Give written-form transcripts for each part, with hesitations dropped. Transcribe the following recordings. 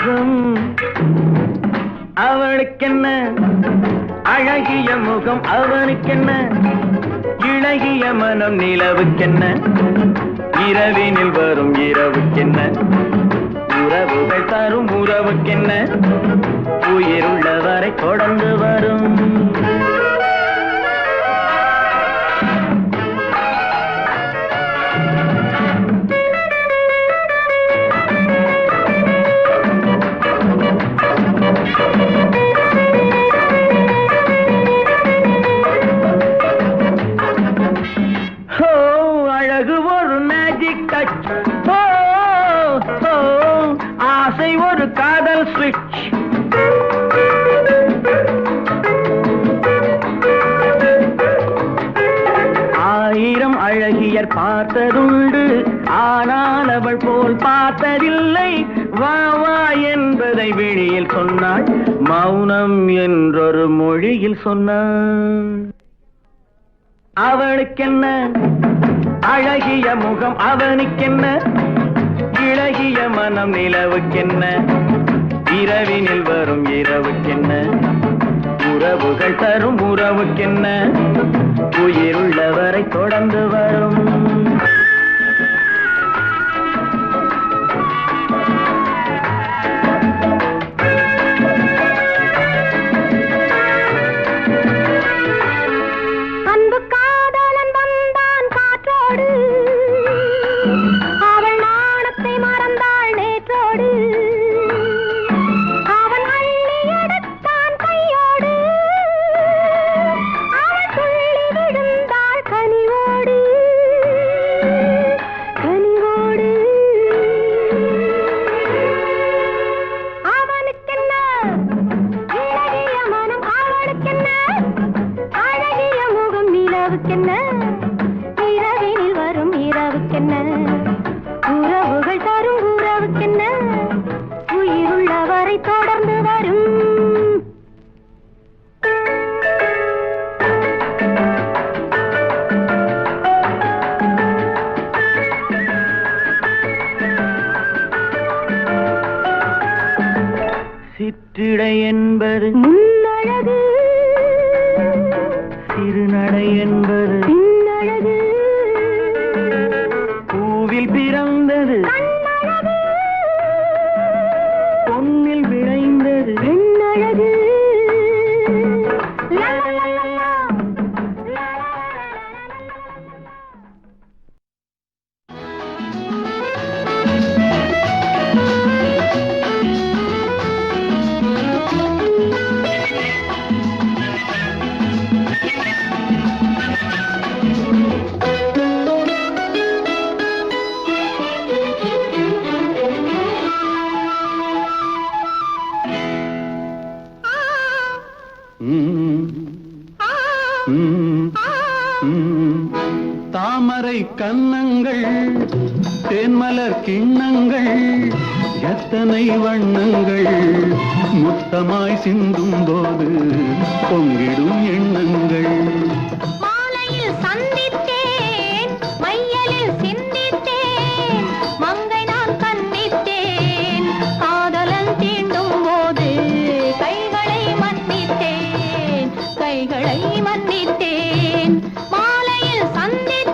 முகம் அவளுக்கென்ன, அழகிய முகம் அவனுக்கென்ன, இழகிய மனம் நிலவுக்கென்ன, இரவினில் வரும் இரவுக்கென்ன, உறவுகள் தரும் உறவுக்கென்ன, உயிருள்ளவரை தொடர்ந்து வரும். அழகு ஒரு மேஜிக் டச், ஆசை ஒரு காதல் ஸ்விட்ச். ஆயிரம் அழகியர் பார்த்ததுண்டு, ஆனால் அவள் போல் பார்த்ததில்லை. வா வா என்பதை வெளியில் சொன்னாள், மௌனம் என்றொரு மொழியில் சொன்னாள். அவளுக்கென்ன, அழகிய முகம் அவனுக்கென்ன, இழகிய மனம் நிலவுக்கென்ன, இரவினில் வரும் இரவுக்கென்ன, உறவுகள் தரும் உறவுக்கென்ன, உயிருள்ளவரை தொடர்ந்து வரும். இரவினில் வரும் இரவுக்கென்ன, உறவுகள் தரும் உறவுக்கென்ன, உயிருள்ளவரை தொடர்ந்து வரும். சிற்றிடை என்பது முன்னழகு, திருநடை என்பது பின்னழகு, பூவில் பிறந்தது பொன்னில் விளைந்தது பெண்ணழகு. தாமரை கன்னங்கள், தேன்மலர் கிண்ணங்கள், எத்தனை வண்ணங்கள் முத்தமாய் சிந்தும் போது பொங்கிடும் எண்ணங்கள். மாலையில் சந்தித்தேன், மையலில் சிந்தித்தேன், மங்கை நான் கண்டித்தேன், காதலன் தீண்டும் போது கைகளை மன்னித்தேன், கைகளை மன்னித்தேன். மாலையில் சந்தித்தேன்.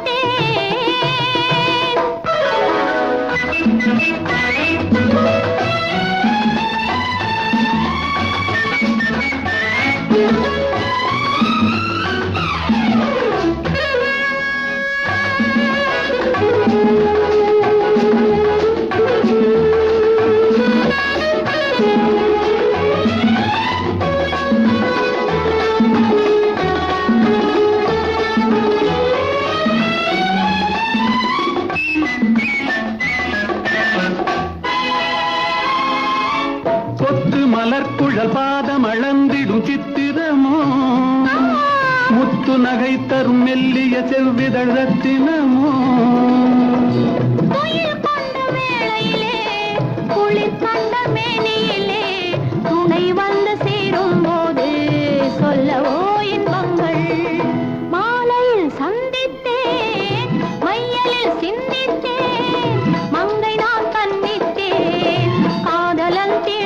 மலர்குழல் பாதம் அளந்திடும் சித்திரமோ, முத்து நகை தரும் மெல்லிய செவ்விதழ் ரத்தினமோ. குளிர் கண்ட மேனியிலே துணை வந்து சேரும் போது சொல்லவோ இன்பங்கள். மாலையில் சந்தித்தேன், மையலில் சிந்தித்தேன், மங்கை நான் கண்ணித்தேன், காதலன் தீ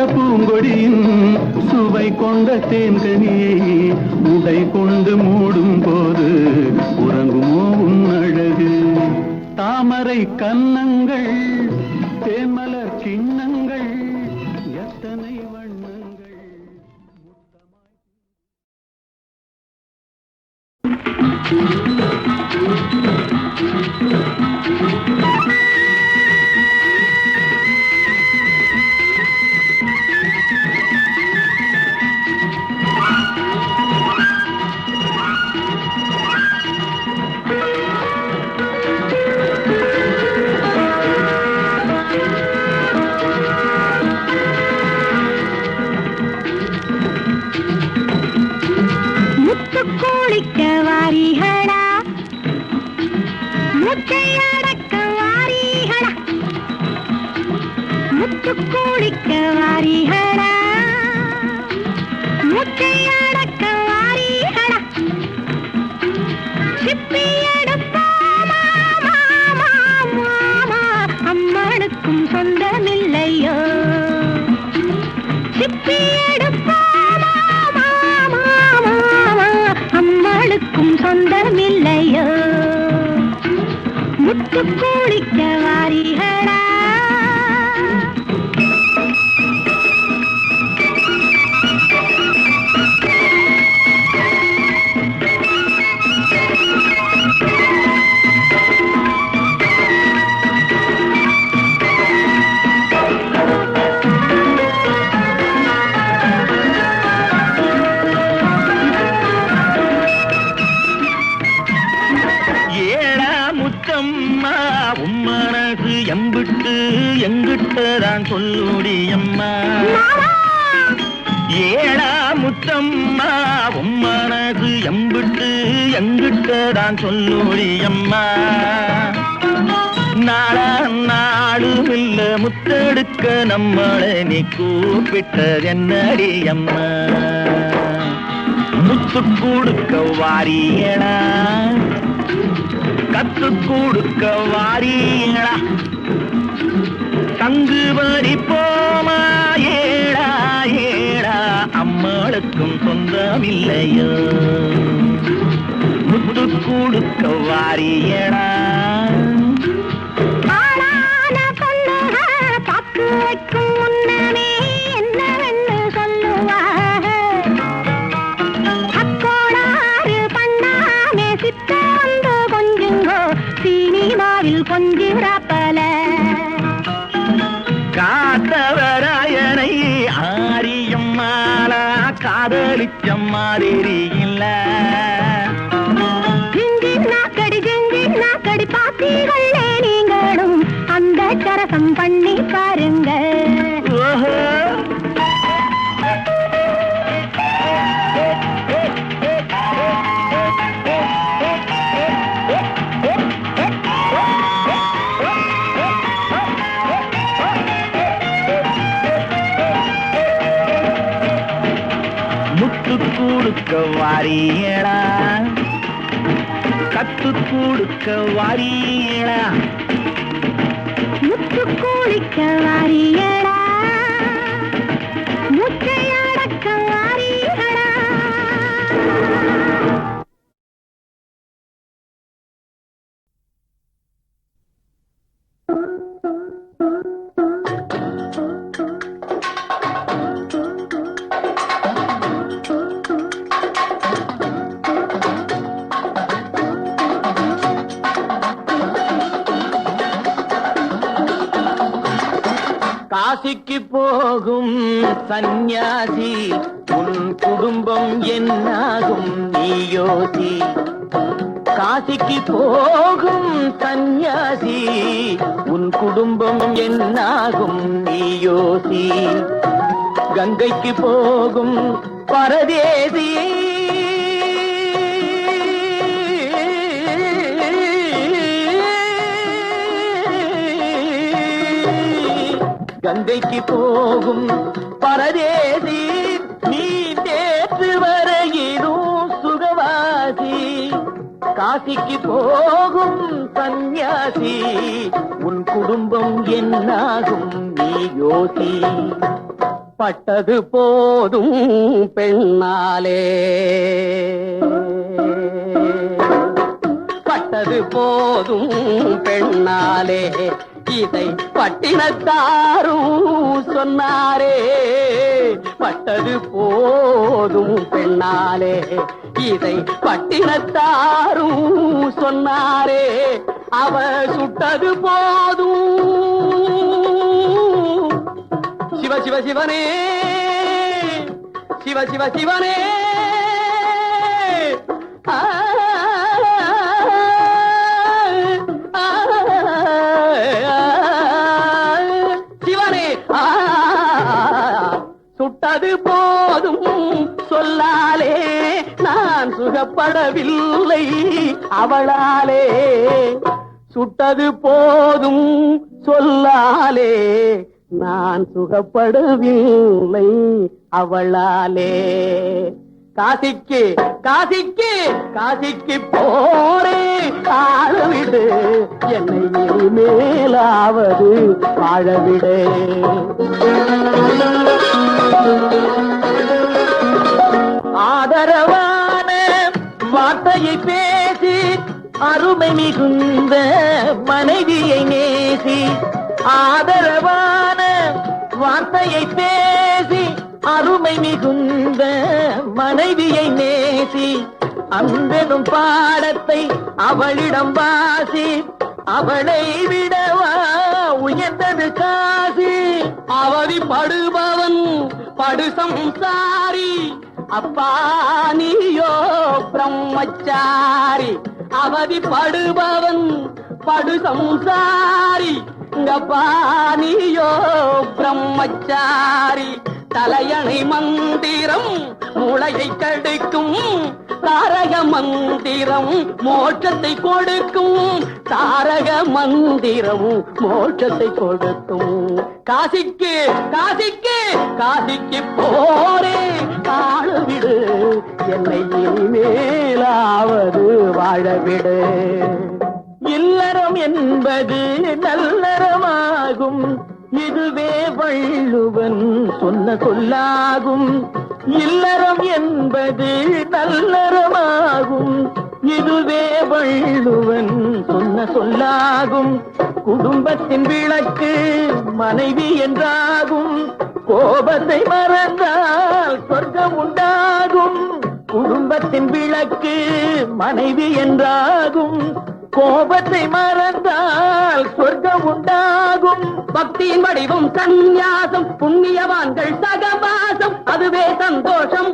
பூங்கொடியின் சுவை கொண்ட தேன்கனியை உடை கொண்டு மூடும் போது உறங்குமோ உன் அழகு தாமரை கன்னங்கள் தேன்மலர் கிண்ணங்கள் எத்தனை வண்ணங்கள் முத்துக்கோழிக்க வாரிகளா முச்சையடக்க வாரிகளா முத்துக்கோழிக்க வாரிகளா முச்சையடக்க வாரிகளா சிப்பி எடுப்போமா மாமா மாமா அம்மனுக்கும் சொந்தமில்லையோ சிப்பி எடுப்போமா மாமா மாமா அம்மனுக்கும் சொந்தமில்லையோ முத்துக்கோழிக்க வாரிகளா எம்பிட்டு எங்கிட்டதான் சொல்லுடியம்மா ஏடா முத்தம்மா உம்மனது எம்பிட்டு எங்கிட்டதான் சொல்லுடியம்மா நாளா நாடுமில்ல முத்தெடுக்க நம்மளை நீ கூப்பிட்டதென்னடியம்மா முத்து கொடுக்க வாரியடா கத்து கொடுக்க வாரியடா தங்கு வரி போமா ஏடா ஏடா அம்மாளுக்கும் சொந்தமில்லையோ முத்து கொடுக்க வாரியடா பாக்கு வைக்கும் முன்னமே என்னவென்று சொல்லுவாக அக்கோளாறு பண்ணாமே சித்த வந்து கொஞ்சுங்கோ சினிமாவில் கொஞ்சிறப்பல காத்தவராயனை ஆரியம்மாளா காதலிச்ச மாதிரி இல்ல ஜிஞ்சி நாக்கடி பாத்தீர்களே நீங்களும் அந்த கரசம் பண்ணி பாருங்க ஓஹோ முத்து கொடுக்க வாரியடா கத்து கொடுக்க வாரியடா முத்து கோழிக்க வாரியடா முச்சையடக்க வாரியடா காசிக்கு போகும் சந்நியாசி உன் குடும்பம் என்னாகும் நீயோசி காசிக்கு போகும் சந்நியாசி உன் குடும்பம் என்னாகும் நீயோசி கங்கைக்கு போகும் பரதேசி கங்கைக்கு போகும் பரதேசி நீ நேற்று வரையிலும் சுகவாசி காசிக்கு போகும் சந்நியாசி உன் குடும்பம் என்னாகும் நீ யோசி பட்டது போதும் பெண்ணாலே பட்டது போதும் பெண்ணாலே இதை பட்டினத்தாரும் சொன்னாரே பட்டது போதும் பெண்ணாலே இதை பட்டினத்தாரும் சொன்னாரே அவ சுட்டது போதும் சிவ சிவ சிவனே சிவ சிவ சிவனே சிவனே சுட்டது போதும் சொல்லாலே நான் சுகப்படவில்லை அவளாலே சுட்டது போதும் சொல்லாலே நான் சுகப்படவில்லை அவளாலே காசிக்கு காசிக்கு காசிக்கு போரே ஆழவிடு என்னை மேலாவது வாழவிடு ஆதரவான வார்த்தையை பேசி அருமை மிகுந்த மனைவியை நேசி ஆதரவான வார்த்தையை பேசி அருமை மிகுந்த மனைவியை நேசி அன்பெனும் பாடத்தை அவளிடம் வாசி அவளை விடவா உயர்ந்தது காசி அவதிப்படுபவன் படு சம்சாரி அப்பா நீயோ பிரம்மச்சாரி அவதிப்படுபவன் படு சம்சாரி அப்பா நீயோ பிரம்மச்சாரி தலையணை மந்திரம் மூளையை கெடுக்கும் தாரக மந்திரம் மோட்சத்தை கொடுக்கும் தாரக மந்திரம் மோட்சத்தை கொடுக்கும் காசிக்கு காசிக்கு காசிக்கு போரே காணவிடு என்னை மேலாவது வாழவிடு இல்லறம் என்பது நல்லறமாகும் இதுவே வள்ளுவன் சொன்ன சொல்லாகும் இல்லறம் என்பது நல்லறமாகும் இதுவே வள்ளுவன் சொன்ன சொல்லாகும் குடும்பத்தின் விளக்கு மனைவி என்றாகும் கோபத்தை மறந்தால் சொர்க்கம் உண்டாகும் குடும்பத்தின் விளக்கு மனைவி என்றாகும் கோபத்தை மறந்தால் சொர்க்கம் உண்டாகும் பக்தியின் வடிவம் சந்நியாசம் புண்ணியவான்கள் சகவாசம் அதுவே சந்தோஷம்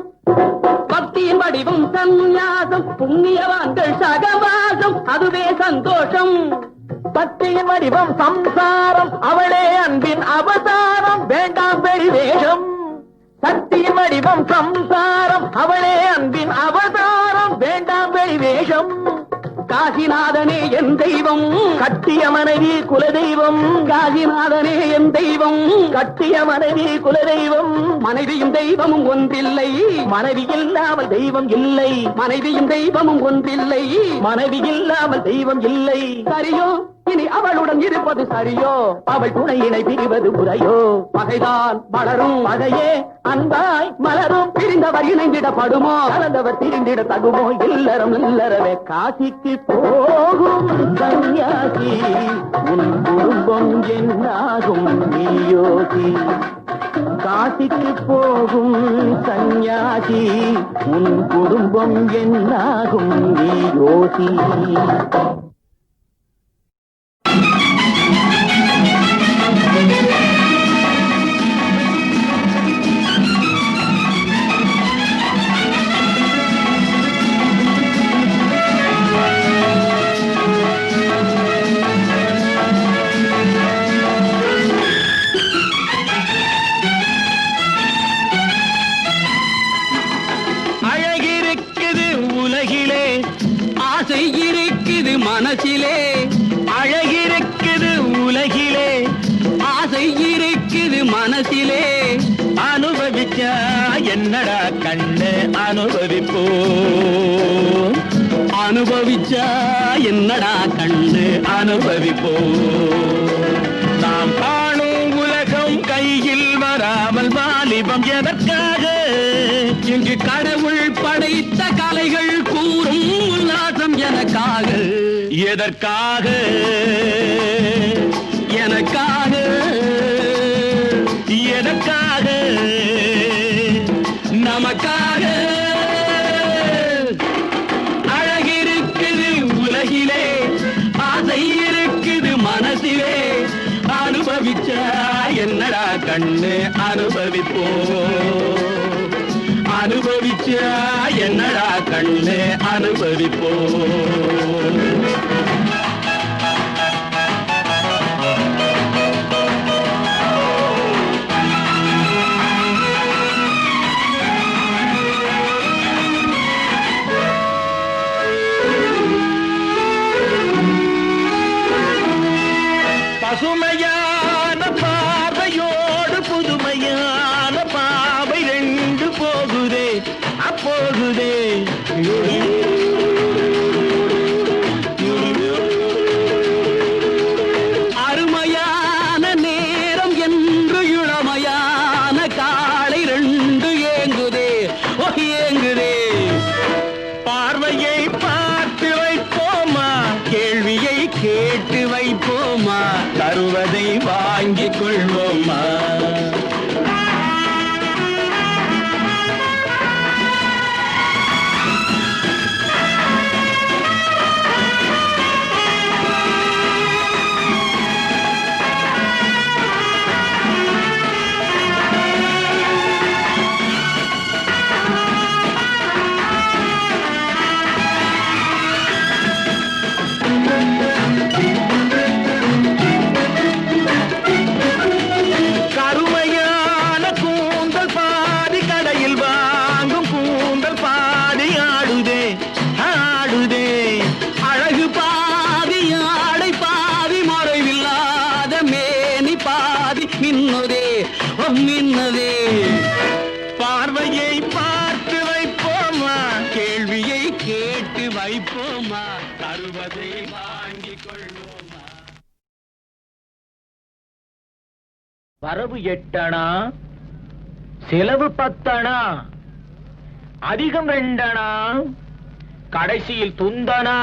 பக்தியின் வடிவம் சந்நியாசம் புண்ணியவான்கள் சகவாசம் அதுவே சந்தோஷம் பக்தியின் வடிவம் சம்சாரம் அவளே அன்பின் அவதாரம் வேண்டாம் பெரிவேஷம் சக்தியின் வடிவம் சம்சாரம் அவளே அன்பின் அவதாரம் வேண்டாம் பெரிவேஷம் காசிநாதனே என் தெய்வம் கட்டிய மனைவி குலதெய்வம் காசிநாதனே என் தெய்வம் கட்டிய மனைவி குலதெய்வம் மனைவியும் தெய்வமும் ஒன்றில்லை மனைவி இல்லாமல் தெய்வம் இல்லை மனைவியும் தெய்வமும் ஒன்றில்லை மனைவி இல்லாமல் தெய்வம் இல்லை சரியோ இனி அவளுடன் இருப்பது சரியோ அவள் துணையினை பிரிவது முறையோ பகைதான் வளரும் பகையே அன்பாய் மலரும் பிரிந்தவர் இணைந்திடப்படுமோ கலந்தவர் திரிந்திட தகுமோ இல்லறம் இல்லறவே காசிக்கு போகும் சன்னியாசி உன் குடும்பம் என்னாகும் நீயோசி காசிக்கு போகும் சன்னியாசி உன் குடும்பம் என்னாகும் நீயோசி மனசிலே அழகிருக்குது உலகிலே ஆசை இருக்குது மனசிலே அனுபவிச்சா என்னடா கண்ணு அனுபவிப்போ அனுபவிச்சா என்னடா கண்ணு அனுபவிப்போ நாம் காணும் உலகம் கையில் வராமல் வாலி வடிவம் எதற்காக? இங்கு கடவுள் படைத்த கலைகள் கூறும் உல்லாசம் எனக்காக. எதற்காக? எனக்காக. எதற்காக? நமக்காக. அழகிருக்குது உலகிலே, ஆசை இருக்குது மனசிலே. அனுபவிச்சா என்னடா கண்ணு, அனுபவிப்போ. அனுபவிச்சா என்னடா கண்ணு, அனுபவிப்போ. பசுமையான பார்வையோடு புதுமையான பாவை ரெண்டு போகுதே, அப்போகுதே. அருமையான நேரம் என்று இளமையான காலை ரெண்டு ஏங்குதே, ஏங்குதே. பார்வையை பார்த்து வைப்போமா, கேள்வியை கேட்டு வைப்போமா, தருவதை வாங்கிக் கொள்வோமா. மின்னதே. பார்வையை பார்த்து வைப்போமா, கேள்வியை கேட்டு வைப்போமா, தருவதை வாங்கிக் கொள்வோமா. வரவு 8 அணா, செலவு 10 அணா, அதிகம் 2 அணா, கடைசியில் துந்தனா.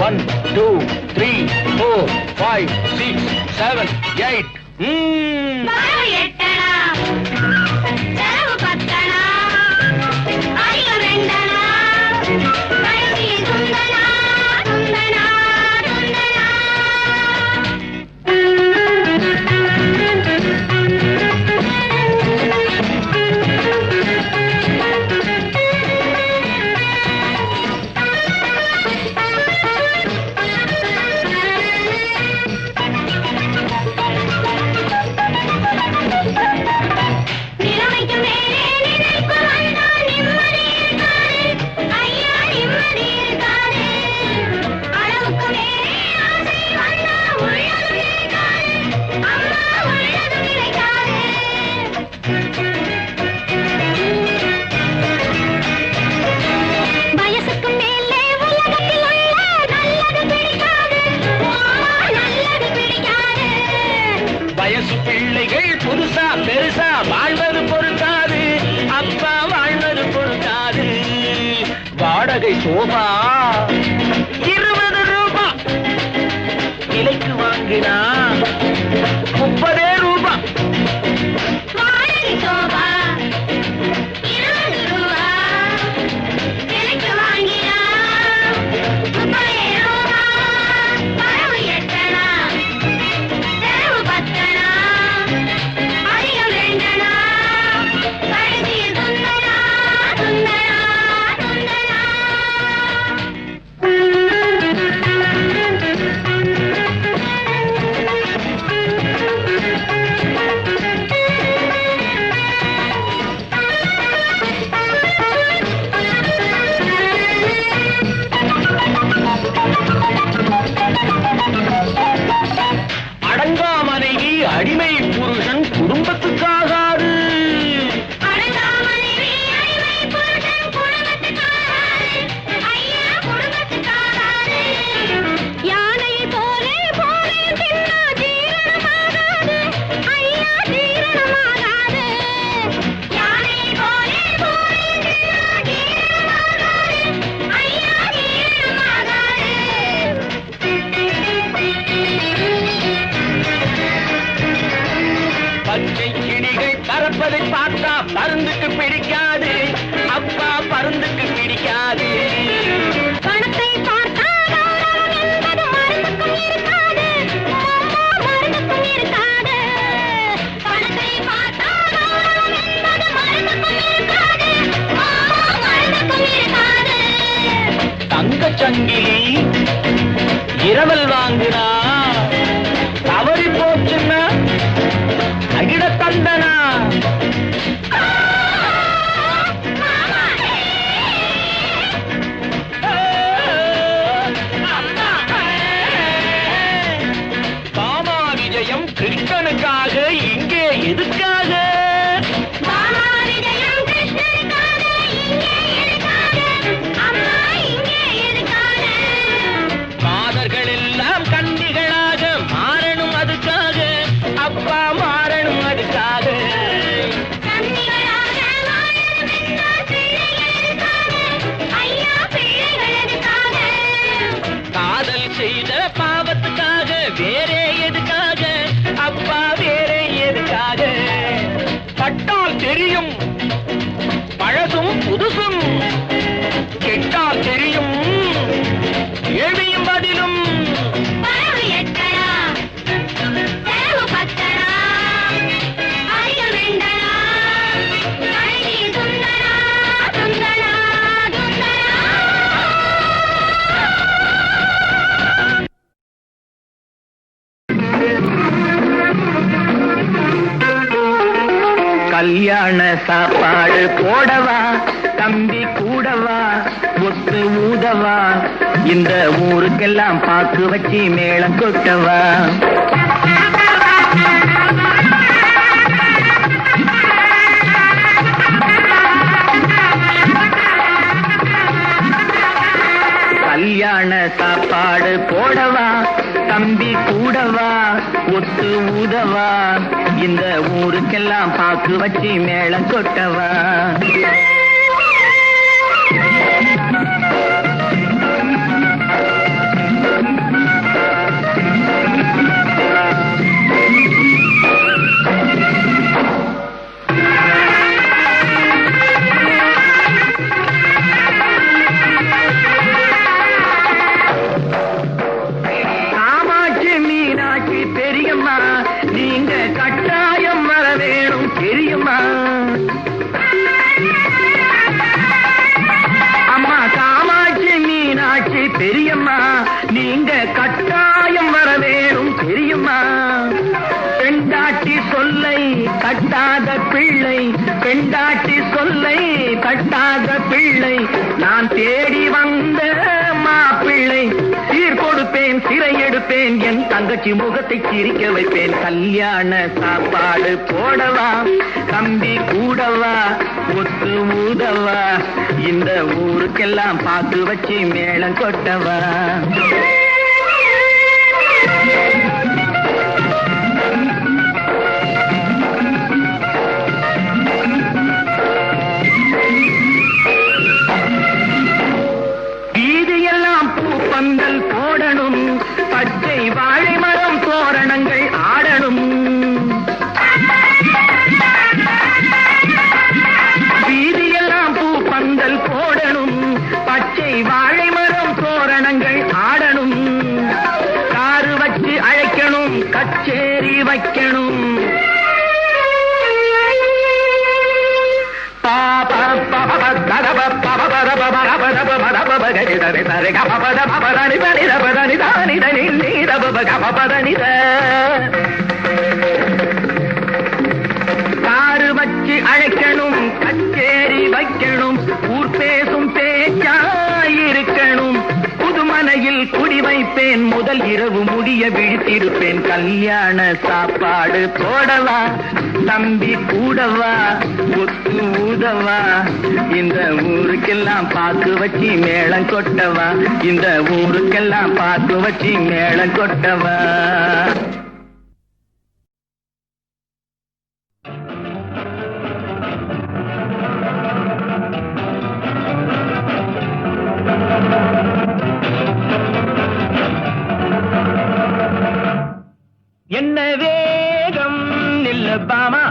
One, two, three, four, five, 6, 7, 8. வயசு பிள்ளைகள் புதுசா பெருசா வாழ்வது பொறுக்காது, அப்பா வாழ்வது பொறுக்காது. வாடகை சோபா 20 ரூபாய், விலைக்கு வாங்கினா 30 ரூபாய். சங்கிலி இரவல் வாங்குனா தவறி போச்சுன்னா அகிட தந்தனா பாமா விஜயம் கிருஷ்ணனுக்காக இங்கே எதுக்காக மாதர்கள் எல்லாம் கன்னிகளாக மாறணும் அதுக்காக அப்பா மாறணும் அதுக்காக காதல் செய்த பாவத்துக்காக வேறே எதுக்காக அப்பா வேறே எதுக்காக பட்டால் தெரியும் பழசும் புதுசும் கெட்டால் தெரியும் ஏழையும் பதிலும் கல்யாண சாப்பாடு போடவா தம்பி கூடவா ஒத்து ஊதவா இந்த ஊருக்கெல்லாம் பாக்கு வச்சு மேளம் கொட்டவா கல்யாண சாப்பாடு போடவா தம்பி கூடவா ஒத்து ஊதவா இந்த ஊருக்கெல்லாம் பாக்கு வச்சு மேளம் கொட்டவா நீங்க கட்டாயம் வர வேணும் தெரியுமா அம்மா காமாட்சி மீனாட்சி பெரியம்மா நீங்க கட்டாயம் வர வேணும் தெரியுமா பெண்டாட்டி சொல்லை கட்டாத பிள்ளை பெண்டாட்டி சொல்லை கட்டாத பிள்ளை நான் தேடி வந்த மாப்பிள்ளை சீர் கொடுப்பேன் சிறை எடுப்பேன் என் தங்கச்சி முகத்தை சிரிக்க வைப்பேன் கல்யாண சாப்பாடு போடவா தம்பி கூடவா ஒத்து ஊதவா இந்த ஊருக்கெல்லாம் பாக்கு வச்சு மேளம் கொட்டவா பந்தல் போடணும் பச்சை வாழை மரம் தோரணங்கள் ஆடணும் வீதியெல்லாம் பூ பந்தல் போடணும் பச்சை வாழை மரம் தோரணங்கள் ஆடணும் காரு வச்சு அழைக்கணும் கச்சேரி வைக்கணும் காரு வச்சு அழைக்கணும் கச்சேரி வைக்கணும் ஊர் பேசும் பேச்சாயிருக்கணும் புதுமனையில் குடி வைப்பேன் முதல் இரவு முடிய விழித்திருப்பேன் கல்யாண சாப்பாடு போடவா தம்பி கூடவா ஒத்து ஊதவா இந்த ஊருக்கெல்லாம் பாக்கு வச்சு மேளம் கொட்டவா இந்த ஊருக்கெல்லாம் பாக்கு வச்சு மேளம் கொட்டவா என்ன வேகம் நில்லப்பாமா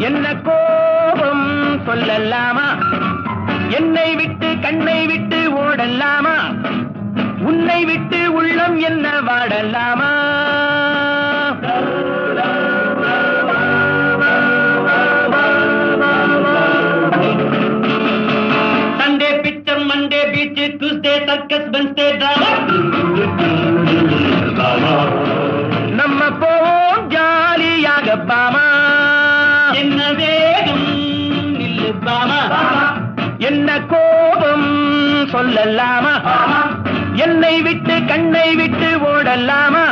என்ன கோபம் சொல்லலாமா என்னை விட்டு கண்ணை விட்டு ஓடலாமா உன்னை விட்டு உள்ளம் என்ன வாடலாமா Sunday picture Monday beach Tuesday circus Wednesday drama நம்ம போவோம் ஜாலியாக பாமா என்ன வேகம் நில்லு பாமா என்ன கோபம் சொல்லலாமா என்னை விட்டு கண்ணை விட்டு ஓடலாமா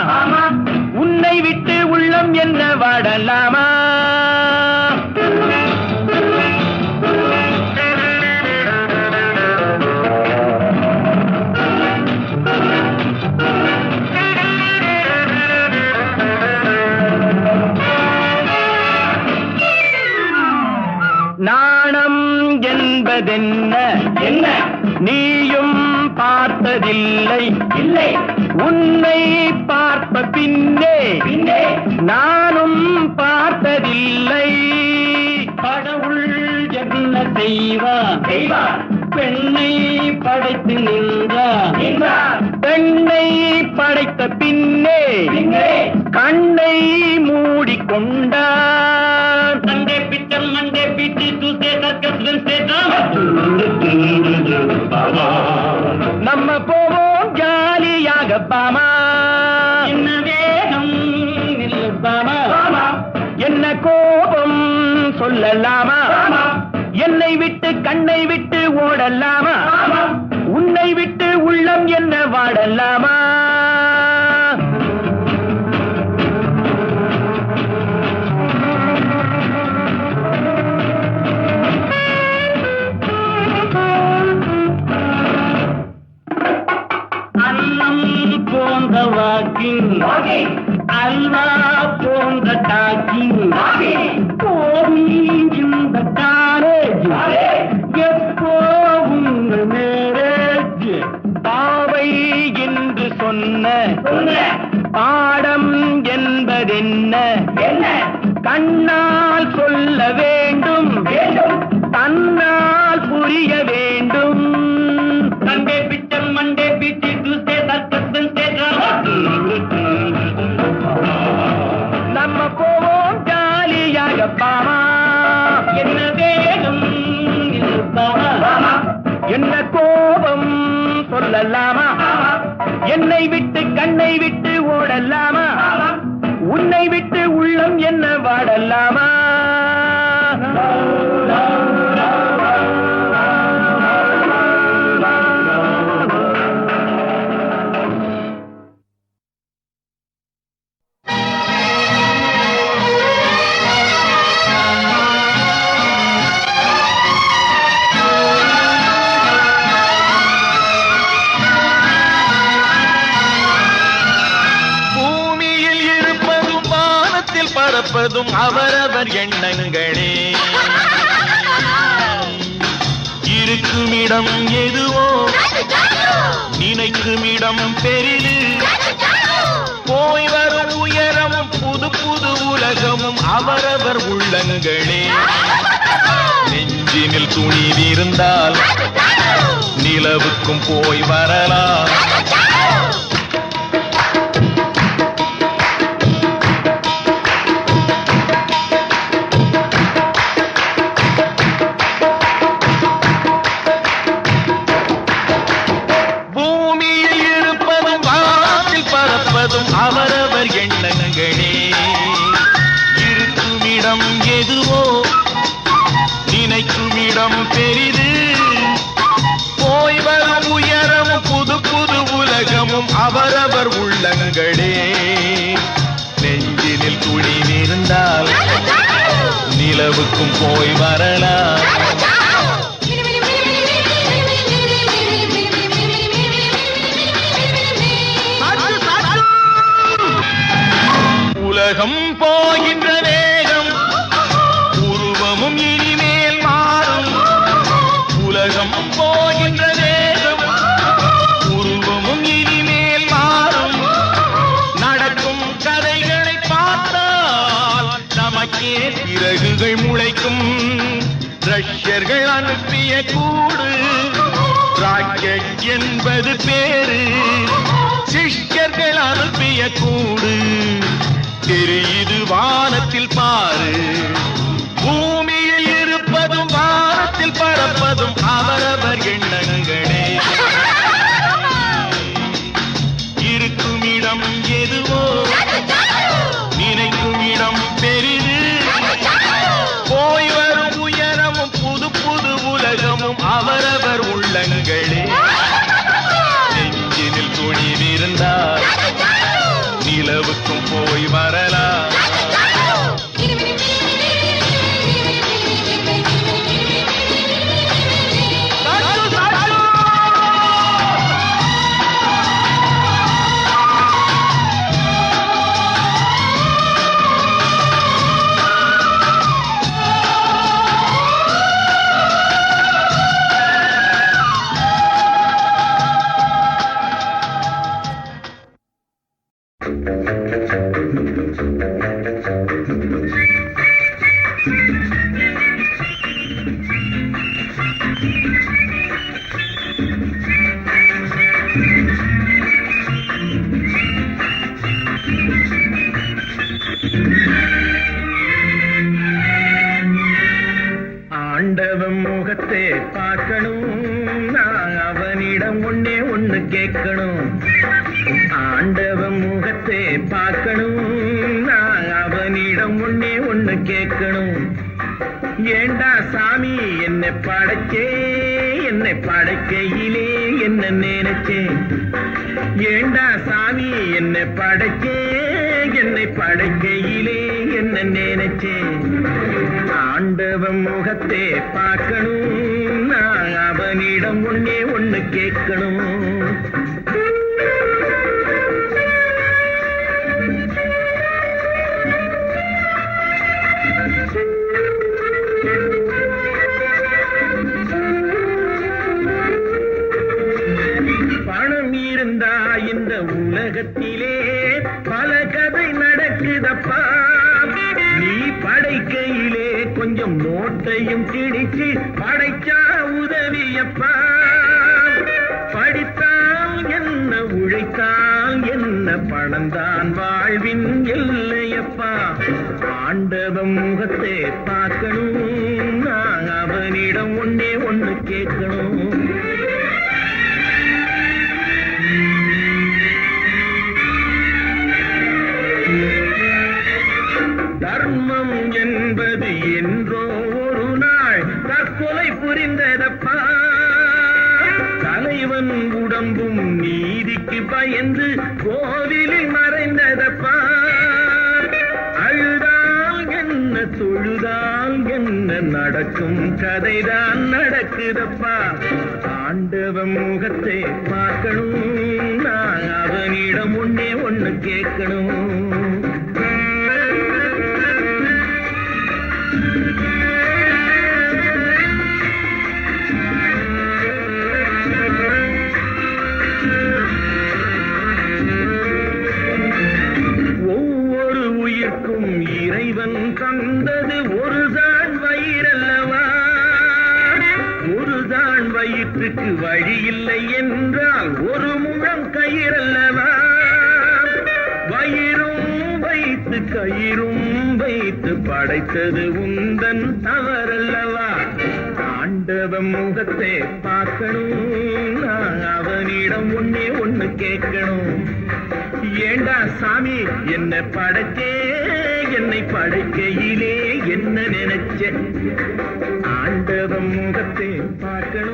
உன்னை விட்டு உள்ளம் என்ன வாடலாமா நாணம் என்பதென்ன என்ன நீயும் பார்த்ததில்லை இல்லை உன்னை பார்த்த பின்னே நானும் பார்த்ததில்லை கடவுள் என்ன செய்வார் பெண்ணை படைத்து நின்றார் பெண்ணை படைத்த பின்னே கண்ணை மூடிக்கொண்டார் சண்டே பிச்சல் மண்டே பிச்சு டூஸ்டே சர்க்கஸ் வென்ஸ்டே நம்ம போவோம் ஜாலியாக பாமா என்ன வேகம் நில்லு பாமா என்ன கோபம் சொல்லலாமா என்னை விட்டு கண்ணை விட்டு ஓடலாமா உன்னை விட்டு உள்ளம் என்ன வாடலாமா அன்னம் போன்ற வாக்கிங் அல்வா போன்ற டாக்கிங் இந்த காலேஜ் எப்போ உங்கள் மேரேஜ் பாவை என்று சொன்ன பாடம் என்பதென்ன கண்ணால் சொல்ல வேண்டும் தன்னால் புரிய வேண்டும் Sunday picture Monday beach Tuesday circus Wednesday நம்ம போவோம் ஜாலியாக பாமா என்ன வேகம் பாமா என்ன கோபம் சொல்லலாமா என்னை விட்டு கண்ணை விட்டு ஓடலாமா உன்னை விட்டு உள்ளம் என்ன வாடலாமா பறப்பதும் அவரவர் எண்ணங்களே இருக்குமிடம் எதுவோ நினைக்குமிடம் பெரிது போய் வரும் உயரமும் புது புது உலகமும் அவரவர் உள்ளங்களே நெஞ்சினில் துணிவிருந்தால் நிலவுக்கும் போய் வரலாம் அவரவர் எண்ணங்களே இருக்குமிடம் எதுவோ நினைக்குமிடம் பெரிது போய் வரும் உயரமும் புது புது உலகமும் அவரவர் உள்ளங்களே நெஞ்சினில் துணிவிருந்தால் நிலவுக்கும் போய் வரலாம் உலகம் போகின்ற வேகம் உருவமும் இனிமேல் மாறும் உலகம் போகின்ற வேகம் உருவமும் இனிமேல் மாறும் நடக்கும் கதைகளை பார்த்தால் நமக்கே சிறகுகள் முளைக்கும் ரஷ்யர்கள் அனுப்பிய கூடு ராக்கெட் என்பது பேரு சிஷ்யர்கள் அனுப்பிய கூடு தெரியுது வானத்தில் பாரு பூமியில் இருப்பதும் வானத்தில் பறப்பதும் அவரவர் எண்ணங்களே பார்க்கணும், நான் அவனிடம் ஒண்ணே ஒண்ணு கேட்கணும். ஆண்டவன் முகத்தை பார்க்கணும், நான் அவனிடம் ஒண்ணே ஒண்ணு கேட்கணும். ஏண்டா சாமி என்னை படைக்கையிலே என்ன நினைச்சேன்? ஏண்டா சாமி என்னை படைக்கையிலே என்ன நினைச்சேன்? ஆண்டவன் முகத்தை பார்க்கணும், நான் அவனிடம் ஒண்ணே ஒண்ணு கேட்கணும். பணம் இருந்தா இந்த உலகத்திலே பல கதை நடக்குதப்பா. நீ படைக்கையிலே கொஞ்சம் நோட்டையும் கிழிச்சு படைச்சா உதவியப்பா. படித்தால் என்ன, உழைத்தால் என்ன, பணம்தான் வாழ்வின் எல்லையப்பா. ஆண்டவன் முகத்தை பார்க்கணும், நான் அவனிடம் ஒண்ணே ஒண்ணு கேட்கணும். தர்மம் என்பது என்றோ ஒரு நாள் தற்கொலை புரிந்ததப்பா. தலைவன் உடம்பும் நீதிக்கு பயந்து கோவிலில் மறைந்ததப்பா. அழுதால் என்ன, தொழுதால் என்ன, நடக்கும் கதைதான் நடக்குதப்பா. ஆண்டவன் முகத்தை பார்க்கணும், நான் அவனிடம் ஒண்ணே ஒண்ணு கேட்கணும். ஒவ்வொரு உயிர்க்கும் இறைவன் தந்தது ஒரு தான் வயிறல்லவா. ஒரு தான் வயிற்றுக்கு வழி இல்லை என்றால் ஒரு முழம் கயிறல்லவா. வயிறும் வைத்து கயிறும் வைத்து படைத்தது உந்தன் தவறல்லவா. ஆண்டவன் முகத்தை பார்க்கணும், நான் அவனிடம் ஒண்ணே ஒண்ணு கேட்கணும். ஏண்டா சாமி என்னை படைக்கையிலே என்ன நினைச்ச? ஆண்டவன் முகத்தை பார்க்கணும்.